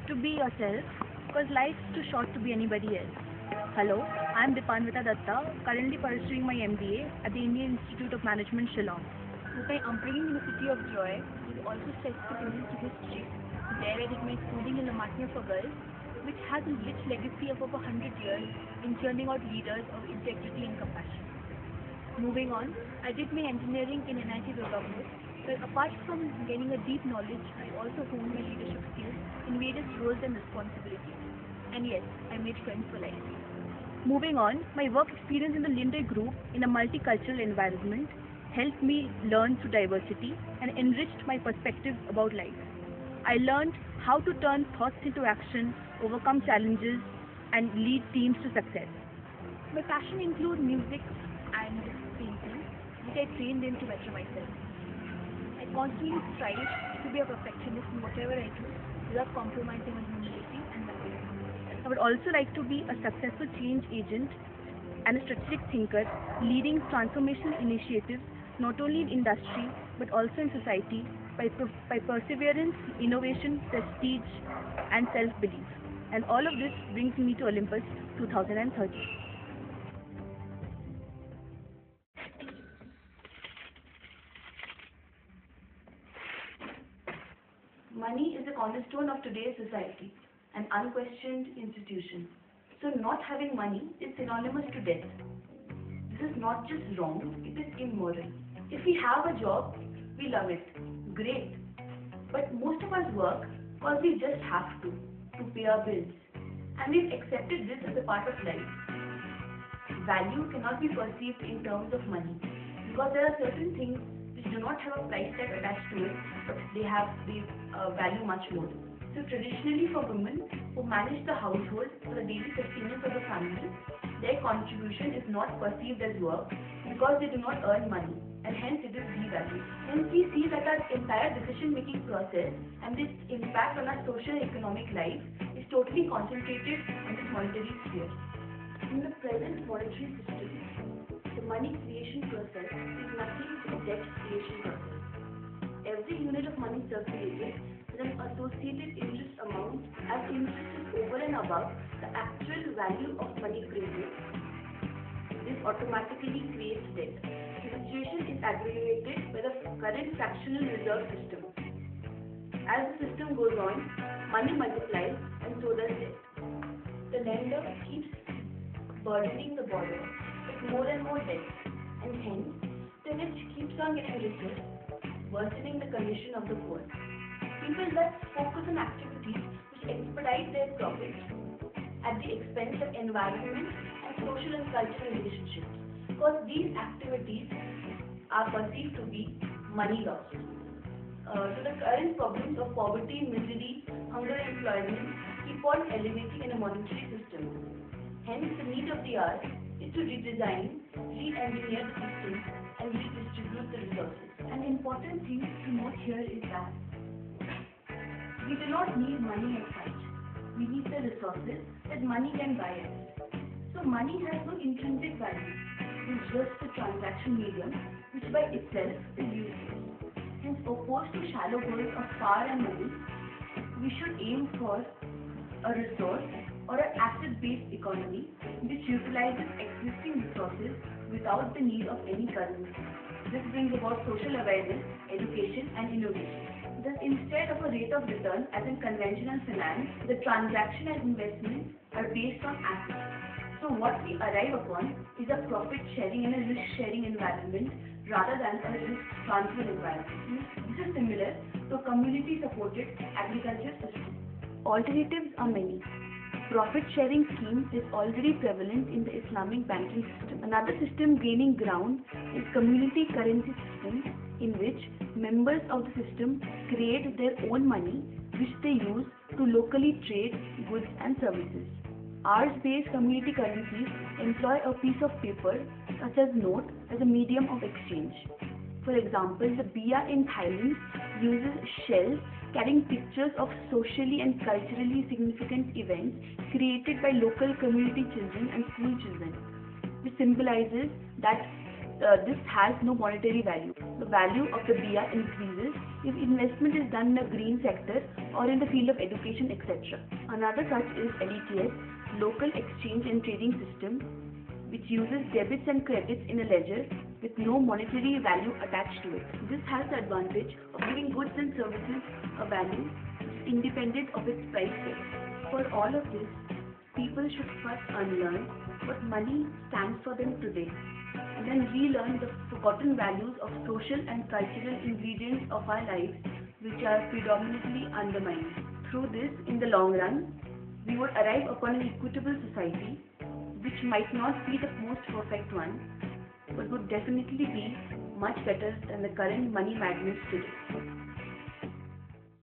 to be yourself, because life's too short to be anybody else. Hello, I'm Dipanvita Datta, currently pursuing my MBA at the Indian Institute of Management, Shillong. My upbringing in the city of joy is also sensitive to history. There I did my schooling in the Matna for Girls, which has a rich legacy of over 100 years in churning out leaders of integrity and compassion. Moving on, I did my engineering in NIT Durgapur, where apart from gaining a deep knowledge, I also honed my leadership skills in various roles and responsibilities. And yes, I made friends for life. Moving on, my work experience in the Linde Group in a multicultural environment helped me learn through diversity and enriched my perspective about life. I learned how to turn thoughts into action, overcome challenges, and lead teams to success. My passion includes music and painting, which I trained in to better myself. I constantly strive to be a perfectionist in whatever I do without compromising on humility and values. I would also like to be a successful change agent and a strategic thinker, leading transformational initiatives not only in industry but also in society by perseverance, innovation, prestige, and self-belief. And all of this brings me to Olympus 2030. Money is the cornerstone of today's society, an unquestioned institution. So not having money is synonymous to death. This is not just wrong, it is immoral. If we have a job, we love it. Great. But most of us work because we just have to pay our bills. And we've accepted this as a part of life. Value cannot be perceived in terms of money because there are certain things which do not have a price tag attached to it, but they value much more. So traditionally for women who manage the household for the daily sustenance of the family, their contribution is not perceived as work because they do not earn money, and hence it is devalued. Hence we see that our entire decision-making process and its impact on our social and economic life is totally concentrated on this monetary sphere. In the present monetary system, the money creation process is nothing but a debt creation process. Every unit of money circulated has an associated interest amount, as interest is over and above the actual value of money printed. This automatically creates debt. The situation is aggravated by the current fractional reserve system. As the system goes on, money multiplies and so does debt. The lender keeps burdening the borrower with more and more debt, and hence the rich keeps on getting richer, worsening the condition of the poor. People thus focus on activities which expedite their profits at the expense of environment and social and cultural relationships, because these activities are perceived to be money loss. So the current problems of poverty, misery, hunger and employment keep on elevating in a monetary system. Hence the need of the hour is to redesign, re-engineer the system and redistribute the resources. An important thing to note here is that we do not need money as such. We need the resources that money can buy us. So money has no intrinsic value. It is just a transaction medium which by itself is useless. Hence, opposed to shallow goals of power and money, we should aim for a resource or an asset-based economy which utilizes existing resources without the need of any currency. This brings about social awareness, education and innovation. Thus, instead of a rate of return as in conventional finance, the transaction and investments are based on assets. So what we arrive upon is a profit sharing and a risk sharing environment rather than a risk transfer environment. This is similar to a community supported agriculture system. Alternatives are many. Profit sharing scheme is already prevalent in the Islamic banking system. Another system gaining ground is community currency system, in which members of the system create their own money which they use to locally trade goods and services. Hours-based community currencies employ a piece of paper such as note as a medium of exchange. For example, the Bia in Thailand uses shells carrying pictures of socially and culturally significant events created by local community children and school children, which symbolizes that this has no monetary value. The value of the BR increases if investment is done in a green sector or in the field of education, etc. Another such is LETS, Local Exchange and Trading System, which uses debits and credits in a ledger with no monetary value attached to it. This has the advantage of giving goods and services a value independent of its price tag. For all of this, people should first unlearn what money stands for them today, and then relearn the forgotten values of social and cultural ingredients of our lives, which are predominantly undermined. Through this, in the long run, we would arrive upon an equitable society, which might not be the most perfect one, but would definitely be much better than the current money madness today.